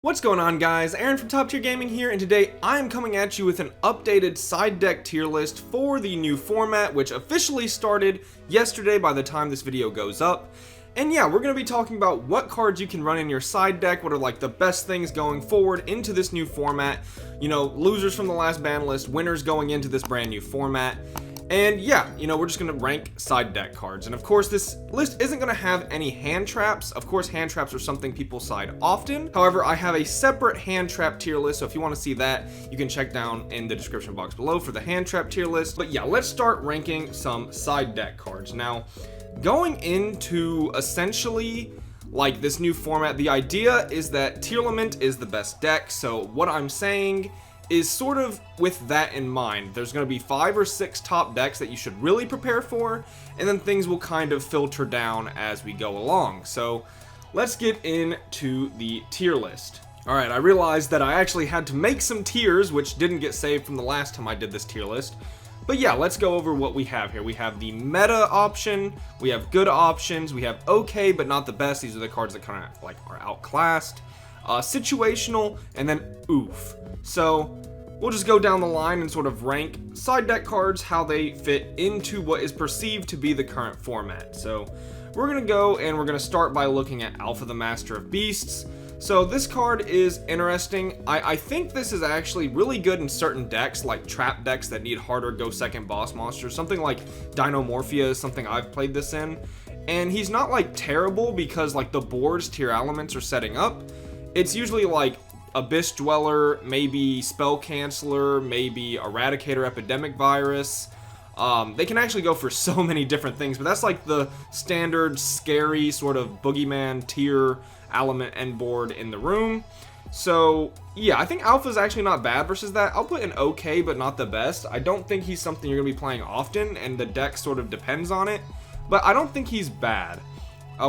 What's going on, guys? Aaron from Top Tier Gaming here, and today I am coming at you with an updated side deck tier list for the new format, which officially started yesterday by the time this video goes up. And yeah, we're going to be talking about what cards you can run in your side deck, what are like the best things going forward into this new format, you know, losers from the last ban list, winners going into this brand new format. And yeah, we're just going to rank side deck cards. And of course, this list isn't going to have any hand traps. Of course, hand traps are something people side often. However, I have a separate hand trap tier list. So if you want to see that, you can check down in the description box below for the hand trap tier list. But yeah, let's start ranking some side deck cards. Now, going into essentially like this new format, the idea is that Tearlament is the best deck. So what I'm saying is sort of with that in mind. There's going to be 5 or 6 top decks that you should really prepare for, and then things will kind of filter down as we go along. So let's get into the tier list. Alright, I realized that I actually had to make some tiers, which didn't get saved from the last time I did this tier list. But yeah, let's go over what we have here. We have the meta option, we have good options, we have okay but not the best. These are the cards that kind of like are outclassed. Situational, and then oof. So we'll just go down the line and sort of rank side deck cards, how they fit into what is perceived to be the current format. So we're going to go and we're going to start by looking at Alpha the Master of Beasts. So this card is interesting. I think this is actually really good in certain decks, like trap decks that need harder go second boss monsters. Something like Dinomorphia is something I've played this in. And he's not like terrible because like the board's tier elements are setting up. It's usually like Abyss Dweller, maybe Spell Canceller, maybe Eradicator Epidemic Virus. They can actually go for so many different things, but that's like the standard scary sort of boogeyman tier element end board in the room. So yeah, I think Alpha's actually not bad versus that. I'll put an okay but not the best. I don't think he's something you're going to be playing often, and the deck sort of depends on it, but I don't think he's bad.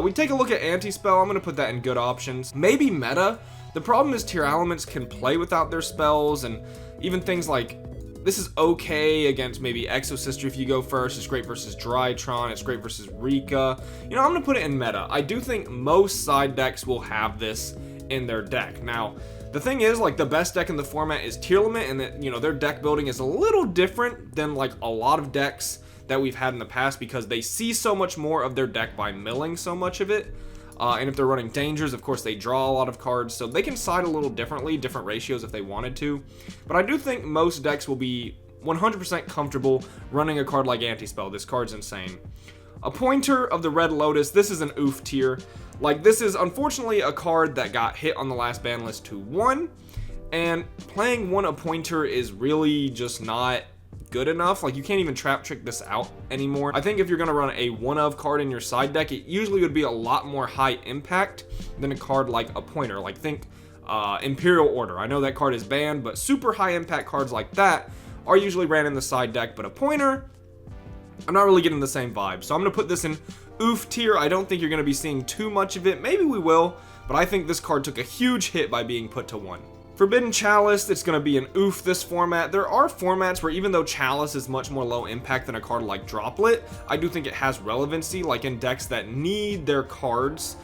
We take a look at Anti-Spell. I'm going to put that in good options. Maybe meta. The problem is tier elements can play without their spells, and even things like this is okay against maybe Exosister if you go first. It's great versus Drytron. It's great versus Rika. I'm going to put it in meta. I do think most side decks will have this in their deck. Now, the thing is, like, the best deck in the format is Tearlament, and that, their deck building is a little different than like a lot of decks that we've had in the past because they see so much more of their deck by milling so much of it. And if they're running dangers, of course, they draw a lot of cards, so they can side a little differently, different ratios if they wanted to. But I do think most decks will be 100% comfortable running a card like Anti-Spell. This card's insane. Appointer of the Red Lotus, this is an oof tier. Like, this is unfortunately a card that got hit on the last ban list to 1, and playing one Appointer is really just not good enough. Like, you can't even trap trick this out anymore. I think if you're going to run a one of card in your side deck, it usually would be a lot more high impact than a card like a pointer. Like, think Imperial Order. I know that card is banned, but super high impact cards like that are usually ran in the side deck. But a pointer, I'm not really getting the same vibe, so I'm going to put this in oof tier. I don't think you're going to be seeing too much of it. Maybe we will, but I think this card took a huge hit by being put to 1. Forbidden Chalice, it's going to be an oof this format. There are formats where even though Chalice is much more low impact than a card like Droplet, I do think it has relevancy, like in decks that need their cards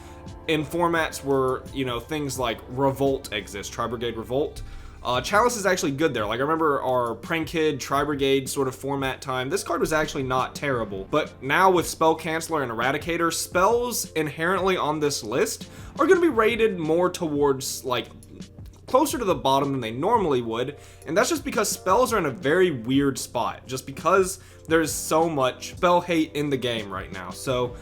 in formats where, things like Revolt exist, Tri-Brigade Revolt. Chalice is actually good there. Like, I remember our Prank Kid, Tri-Brigade sort of format time. This card was actually not terrible. But now with Spell Canceller and Eradicator, spells inherently on this list are going to be rated more towards, like, closer to the bottom than they normally would, and that's just because spells are in a very weird spot, just because there's so much spell hate in the game right now. So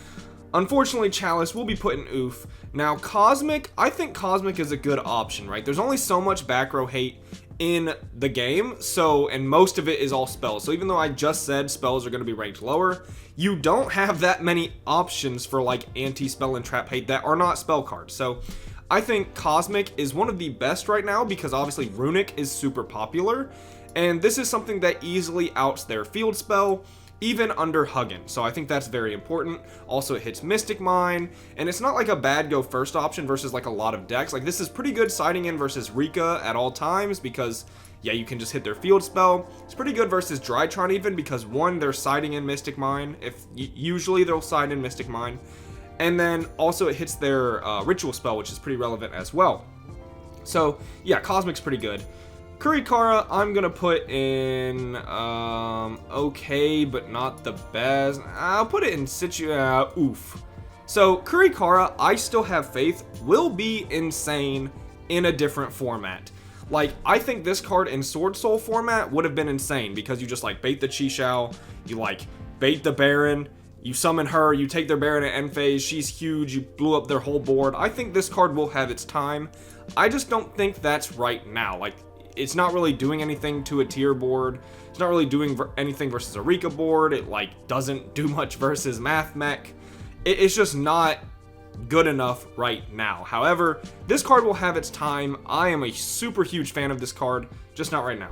unfortunately, Chalice will be put in oof. Now Cosmic, I think Cosmic is a good option, right? There's only so much back row hate in the game, and most of it is all spells. So even though I just said spells are going to be ranked lower, you don't have that many options for like anti-spell and trap hate that are not spell cards. So I think Cosmic is one of the best right now because obviously Runic is super popular, and this is something that easily outs their field spell, even under Huggin. So I think that's very important. Also, it hits Mystic Mine, and it's not like a bad go first option versus like a lot of decks. Like, this is pretty good siding in versus Rika at all times because, yeah, you can just hit their field spell. It's pretty good versus Drytron even because, one, they're siding in Mystic Mine. Usually they'll side in Mystic Mine. And then also it hits their ritual spell, which is pretty relevant as well. So yeah, Cosmic's pretty good. Kurikara, I'm gonna put in okay, but not the best. I'll put it in oof. So Kurikara, I still have faith, will be insane in a different format. Like, I think this card in Sword Soul format would have been insane because you just like bait the Chixiao, you like bait the Baron, you summon her, you take their Baron at end phase, she's huge, you blew up their whole board. I think this card will have its time. I just don't think that's right now. Like, it's not really doing anything to a tier board. It's not really doing anything versus a Rika board. It like doesn't do much versus Math Mech. It's just not good enough right now. However, this card will have its time. I am a super huge fan of this card, just not right now.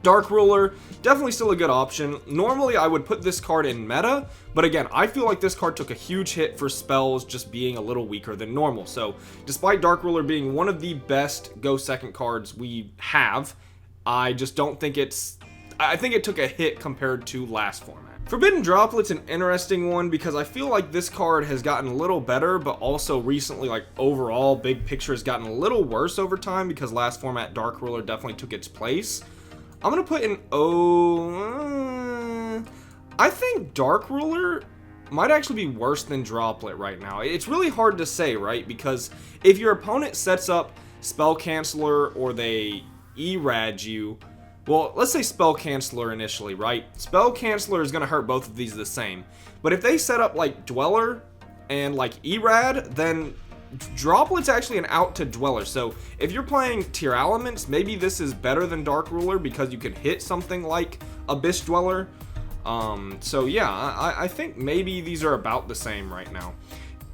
Dark Ruler, definitely still a good option. Normally, I would put this card in meta, but again, I feel like this card took a huge hit for spells just being a little weaker than normal. So, despite Dark Ruler being one of the best Go Second cards we have, I just don't think I think it took a hit compared to last format. Forbidden Droplet's an interesting one because I feel like this card has gotten a little better, but also recently, like overall, big picture has gotten a little worse over time because last format Dark Ruler definitely took its place. I'm going to put in I think Dark Ruler might actually be worse than Droplet right now. It's really hard to say, right? Because if your opponent sets up Spell Canceller or they Erad you, well, let's say Spell Canceller initially, right? Spell Canceller is going to hurt both of these the same. But if they set up like Dweller and like Erad, then Droplet's actually an out to Dweller. So if you're playing tier elements, maybe this is better than Dark Ruler because you can hit something like Abyss Dweller. So yeah, I think maybe these are about the same right now.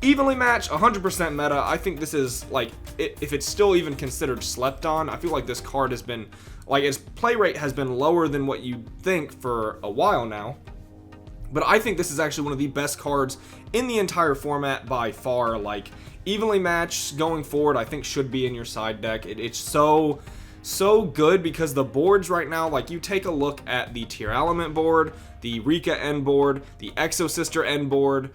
Evenly matched, 100% meta. I think this is like, if it's still even considered slept on, I feel like this card has been, like, its play rate has been lower than what you think for a while now. But I think this is actually one of the best cards in the entire format by far. Like, evenly matched going forward, I think should be in your side deck. It's so good because the boards right now, like, you take a look at the tier element board, the Rika end board, the Exo Sister end board,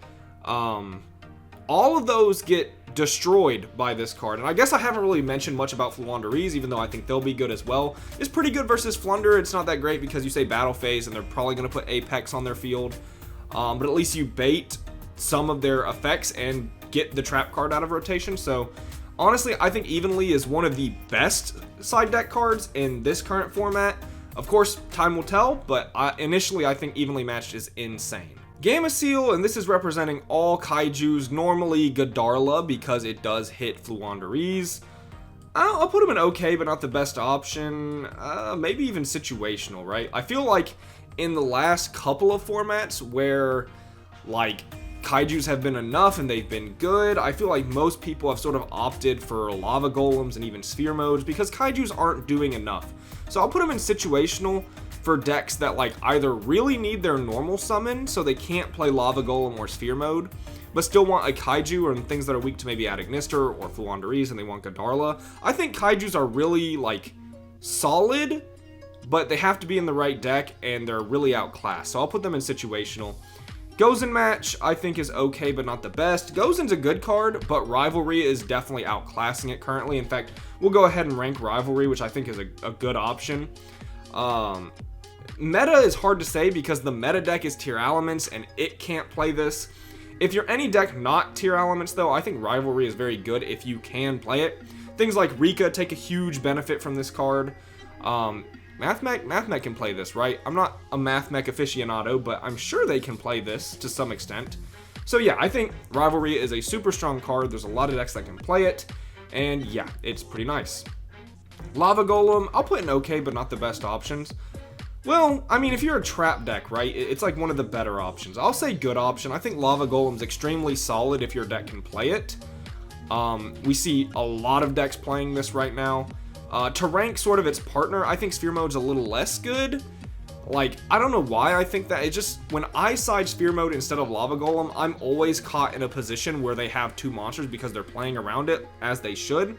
all of those get destroyed by this card. And I guess I haven't really mentioned much about Floowandereeze, even though I think they'll be good as well. It's pretty good versus Flunder. It's not that great because you say battle phase and they're probably going to put Apex on their field. But at least you bait some of their effects and get the trap card out of rotation. So honestly, I think Evenly is one of the best side deck cards in this current format. Of course, time will tell, but initially I think Evenly Matched is insane. Gamma Seal, and this is representing all Kaijus, normally Godarla because it does hit Floowandereeze. I'll put him in okay, but not the best option. Maybe even situational, right? I feel like in the last couple of formats where, like, Kaijus have been enough and they've been good, I feel like most people have sort of opted for Lava Golems and even Sphere Modes because Kaijus aren't doing enough. So I'll put them in situational for decks that, like, either really need their normal summon so they can't play Lava Golem or Sphere Mode, but still want a Kaiju or things that are weak to maybe Adagnister or Floowandereeze and they want Godarla. I think Kaijus are really, like, solid, but they have to be in the right deck and they're really outclassed. So I'll put them in situational. Gozen Match, I think, is okay, but not the best. Gozen's a good card, but Rivalry is definitely outclassing it currently. In fact, we'll go ahead and rank Rivalry, which I think is a good option. Meta is hard to say because the meta deck is tier elements and it can't play this. If you're any deck not tier elements, though, I think Rivalry is very good if you can play it. Things like Rika take a huge benefit from this card. Math Mech can play this, right? I'm not a Math Mech aficionado, but I'm sure they can play this to some extent. So yeah, I think Rivalry is a super strong card. There's a lot of decks that can play it, and yeah, it's pretty nice. Lava Golem, I'll put in okay, but not the best options. Well, I mean, if you're a trap deck, right, it's like one of the better options. I'll say good option. I think Lava Golem's extremely solid if your deck can play it. We see a lot of decks playing this right now. To rank sort of its partner, I think Sphere Mode's a little less good. Like, I don't know why I think that. It's just, when I side Sphere Mode instead of Lava Golem, I'm always caught in a position where they have two monsters because they're playing around it, as they should.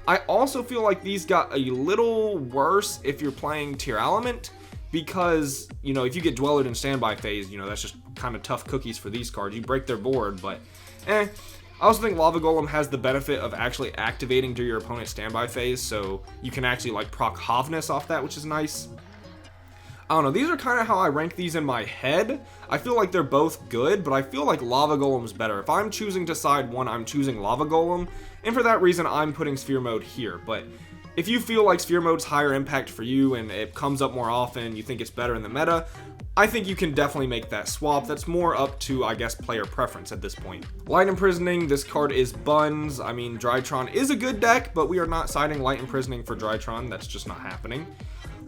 I also feel like these got a little worse if you're playing Tier Element, because, you know, if you get Dwellered in Standby phase, you know, that's just kind of tough cookies for these cards. You break their board, but I also think Lava Golem has the benefit of actually activating during your opponent's standby phase, so you can actually like proc Hovness off that, which is nice. I don't know, these are kind of how I rank these in my head. I feel like they're both good, but I feel like Lava Golem's better. If I'm choosing to side one, I'm choosing Lava Golem, and for that reason, I'm putting Sphere Mode here. But if you feel like Sphere Mode's higher impact for you and it comes up more often, you think it's better in the meta, I think you can definitely make that swap. That's more up to, I guess, player preference at this point. Light Imprisoning, this card is buns. I mean, Drytron is a good deck, but we are not siding Light Imprisoning for Drytron. That's just not happening.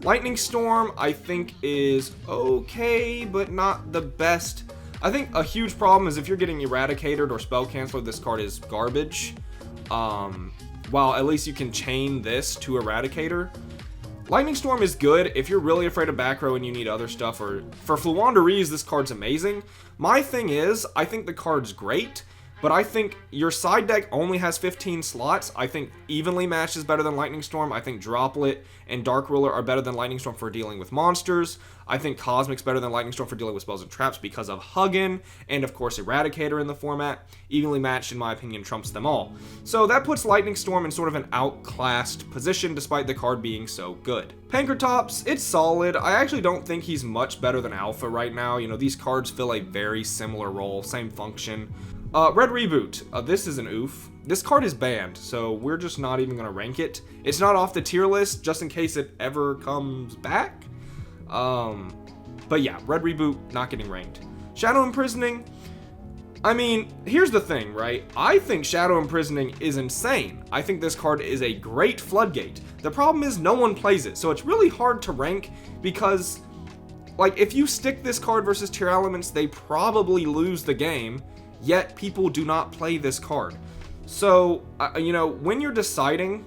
Lightning Storm, I think, is okay, but not the best. I think a huge problem is if you're getting Eradicated or Spell Canceler, this card is garbage. While at least you can chain this to Eradicator. Lightning Storm is good if you're really afraid of back row and you need other stuff, or for Fluandereeze, this card's amazing. My thing is, I think the card's great, but I think your side deck only has 15 slots. I think Evenly Matched is better than Lightning Storm. I think Droplet and Dark Ruler are better than Lightning Storm for dealing with monsters. I think Cosmic's better than Lightning Storm for dealing with spells and traps because of Huggin, and of course Eradicator in the format. Evenly Matched, in my opinion, trumps them all. So that puts Lightning Storm in sort of an outclassed position despite the card being so good. Pankratops, it's solid. I actually don't think he's much better than Alpha right now. You know, these cards fill a very similar role, same function. Red Reboot, this is an oof. This card is banned, so we're just not even going to rank it. It's not off the tier list, just in case it ever comes back. But yeah, Red Reboot, not getting ranked. Shadow Imprisoning, I mean, here's the thing, right? I think Shadow Imprisoning is insane. I think this card is a great floodgate. The problem is no one plays it, so it's really hard to rank because, like, if you stick this card versus tier elements, they probably lose the game. Yet people do not play this card. So, you know, when you're deciding,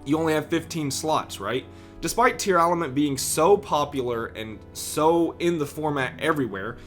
you only have 15 slots, right? Despite tier element being so popular and so in the format everywhere,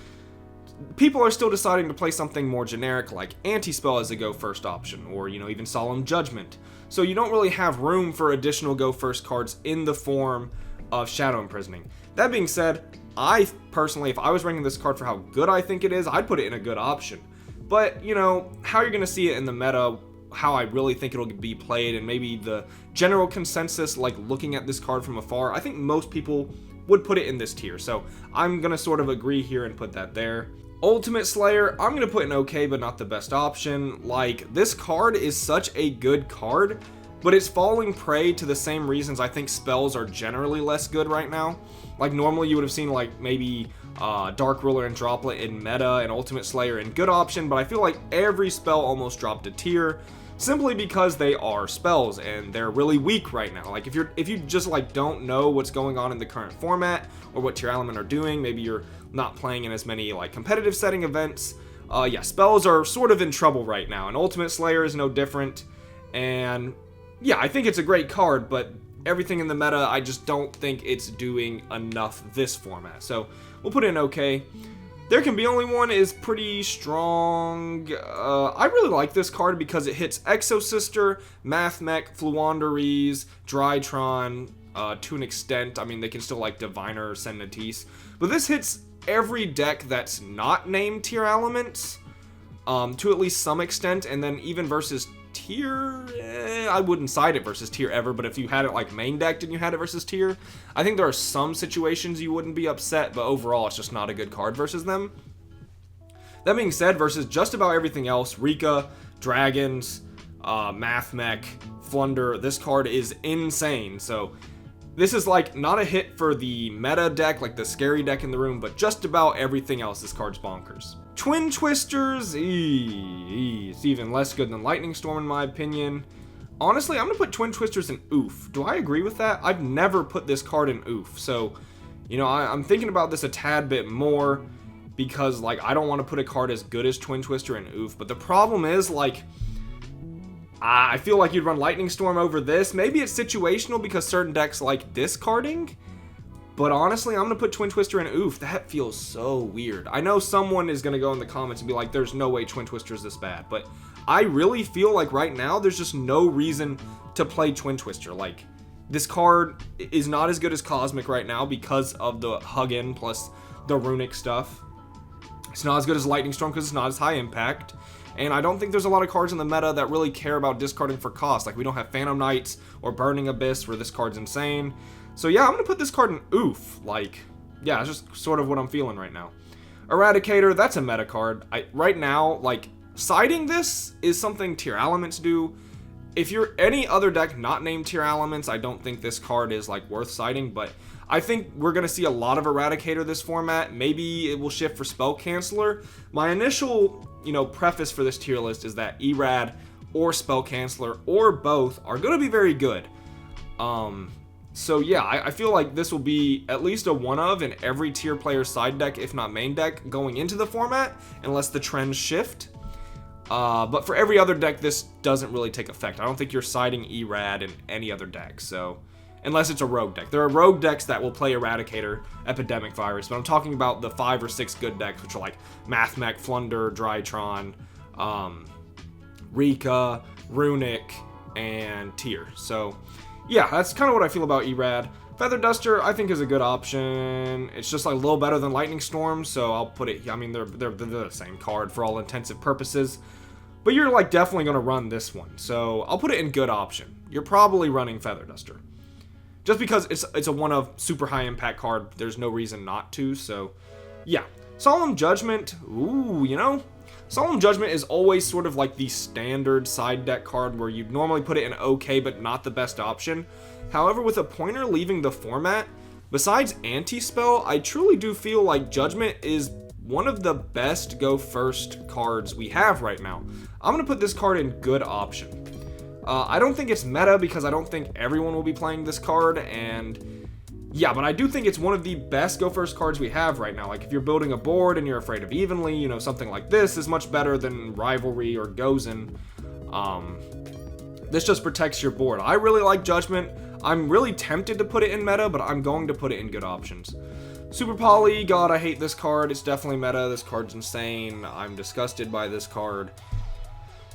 people are still deciding to play something more generic like Anti-Spell as a go first option, or, you know, even Solemn Judgment. So you don't really have room for additional go first cards in the form of Shadow Imprisoning. That being said, I personally, if I was ranking this card for how good I think it is, I'd put it in a good option. But, you know, how you're going to see it in the meta, how I really think it'll be played, and maybe the general consensus, like looking at this card from afar, I think most people would put it in this tier. So I'm going to sort of agree here and put that there. Ultimate Slayer, I'm going to put in okay, but not the best option. Like, this card is such a good card, but it's falling prey to the same reasons I think spells are generally less good right now. Like, normally you would have seen, like, maybe Dark Ruler and Droplet in meta and Ultimate Slayer in good option, but I feel like every spell almost dropped a tier simply because they are spells and they're really weak right now. Like, if you just like don't know what's going on in the current format or what tier element are doing, maybe you're not playing in as many like competitive setting events, yeah, spells are sort of in trouble right now, and Ultimate Slayer is no different. And yeah, I think it's a great card, but everything in the meta, I just don't think it's doing enough this format. So we'll put in okay. There Can Be Only One is pretty strong. I really like this card because it hits Exosister, Mathmech, Fluandereeze, Drytron, to an extent. I mean, they can still like Diviner or Sennatis. But this hits every deck that's not named tier elements, to at least some extent. And then even versus tier, I wouldn't side it versus tier ever, but if you had it like main decked and you had it versus tier, I think there are some situations you wouldn't be upset, but overall it's just not a good card versus them. That being said, versus just about everything else, Rika, Dragons, Mathmech, Flunder, this card is insane. So this is like not a hit for the meta deck, like the scary deck in the room, but just about everything else, this card's bonkers. Twin Twisters, it's even less good than Lightning Storm in my opinion. Honestly, I'm going to put Twin Twisters in oof. Do I agree with that? I've never put this card in oof. So, you know, I'm thinking about this a tad bit more because, like, I don't want to put a card as good as Twin Twister in oof. But the problem is, like, I feel like you'd run Lightning Storm over this. Maybe it's situational because certain decks like discarding. But honestly, I'm going to put Twin Twister in oof. That feels so weird. I know someone is going to go in the comments and be like, there's no way Twin Twister is this bad. But I really feel like right now, there's just no reason to play Twin Twister. Like, this card is not as good as Cosmic right now because of the Huggin plus the runic stuff. It's not as good as Lightning Storm because it's not as high impact. and I don't think there's a lot of cards in the meta that really care about discarding for cost. Like, we don't have Phantom Knights or Burning Abyss, where this card's insane. So yeah, I'm gonna put this card in oof. Like, yeah, it's just sort of what I'm feeling right now. Eradicator, that's a meta card. Right now, like, siding this is something Tier Elements do. If you're any other deck not named Tier Elements, I don't think this card is, like, worth siding, but I think we're going to see a lot of Eradicator this format. Maybe it will shift for Spell Canceller. My initial, preface for this tier list is that Erad or Spell Canceller or both are going to be very good. So yeah, I feel like this will be at least a one of in every tier player's side deck, if not main deck, going into the format, unless the trends shift. But for every other deck, this doesn't really take effect. I don't think you're siding Erad in any other deck, so unless it's a rogue deck. There are rogue decks that will play Eradicator, Epidemic Virus, but I'm talking about the 5 or 6 good decks, which are like Mathmech, Flunder, Drytron, Rika, Runic, and Tyr. So yeah, that's kind of what I feel about Erad. Feather Duster, I think, is a good option. It's just like a little better than Lightning Storm, so I'll put it. I mean, they're the same card for all intensive purposes, but you're like definitely gonna run this one, so I'll put it in good option. You're probably running Feather Duster, just because it's a one of super high impact card. There's no reason not to. So yeah, Solemn Judgment. Ooh, Solemn Judgment is always sort of like the standard side deck card where you'd normally put it in okay, but not the best option. However, with a pointer leaving the format, besides Anti-Spell, I truly do feel like Judgment is one of the best go first cards we have right now. I'm going to put this card in good option. I don't think it's meta because I don't think everyone will be playing this card, and yeah, but I do think it's one of the best go first cards we have right now. Like, if you're building a board and you're afraid of Evenly, something like this is much better than Rivalry or Gozen. This just protects your board. I really like Judgment. I'm really tempted to put it in meta, but I'm going to put it in good options. Super Poly, God, I hate this card. It's definitely meta. This card's insane. I'm disgusted by this card.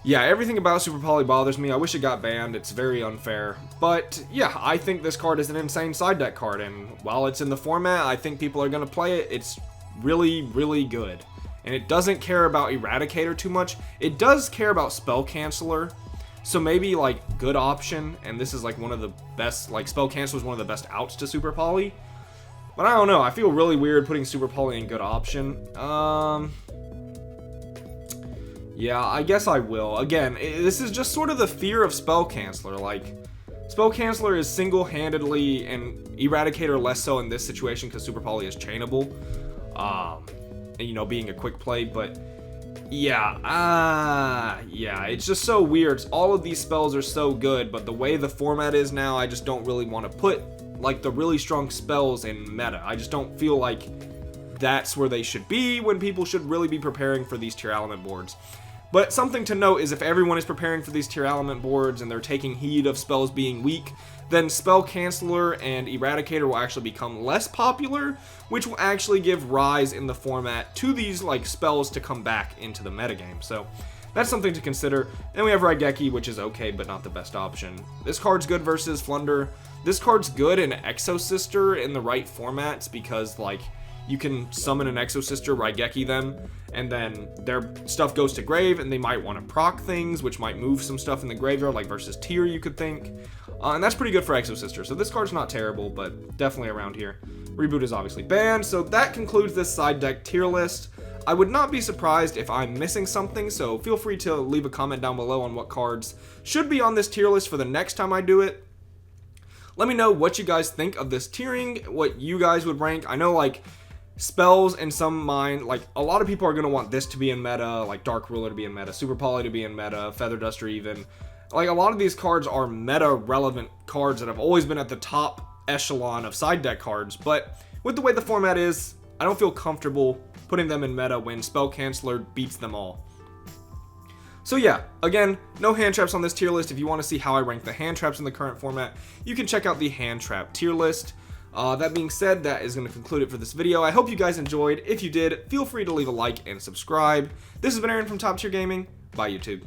Yeah, everything about Super Poly bothers me. I wish it got banned. It's very unfair. But yeah, I think this card is an insane side deck card, and while it's in the format, I think people are going to play it. It's really, really good. And it doesn't care about Eradicator too much. It does care about Spell Canceller. So maybe like good option, and this is like one of the best, like Spell Cancel is one of the best outs to Super Poly. But I don't know, I feel really weird putting Super Poly in good option. Yeah, I guess I will. Again, this is just sort of the fear of Spell Canceller. Like, Spell Canceller is single-handedly, and Eradicator less so in this situation because Super Poly is chainable. And, being a quick play, but yeah, it's just so weird. All of these spells are so good, but the way the format is now, I just don't really want to put like the really strong spells in meta. I just don't feel like that's where they should be when people should really be preparing for these tier element boards. But something to note is if everyone is preparing for these tier element boards and they're taking heed of spells being weak, then Spell Canceller and Eradicator will actually become less popular, which will actually give rise in the format to these like spells to come back into the metagame. So that's something to consider. And we have Raigeki, which is okay, but not the best option. This card's good versus Flunder. This card's good in Exosister in the right formats because like you can summon an Exosister, Raigeki them, and then their stuff goes to grave, and they might want to proc things, which might move some stuff in the graveyard, like versus Tyr, you could think. And that's pretty good for Exosister, so this card's not terrible, but definitely around here. Reboot is obviously banned, so that concludes this side deck tier list. I would not be surprised if I'm missing something, so feel free to leave a comment down below on what cards should be on this tier list for the next time I do it. Let me know what you guys think of this tiering, what you guys would rank. I know, like, spells in some mind, like, a lot of people are going to want this to be in meta, like Dark Ruler to be in meta, Super Poly to be in meta, Feather Duster even. Like, a lot of these cards are meta-relevant cards that have always been at the top echelon of side deck cards, but with the way the format is, I don't feel comfortable putting them in meta when Spell Canceller beats them all. So yeah, again, no hand traps on this tier list. If you want to see how I rank the hand traps in the current format, you can check out the hand trap tier list. That being said, that is going to conclude it for this video. I hope you guys enjoyed. If you did, feel free to leave a like and subscribe. This has been Aaron from Top Tier Gaming. Bye, YouTube.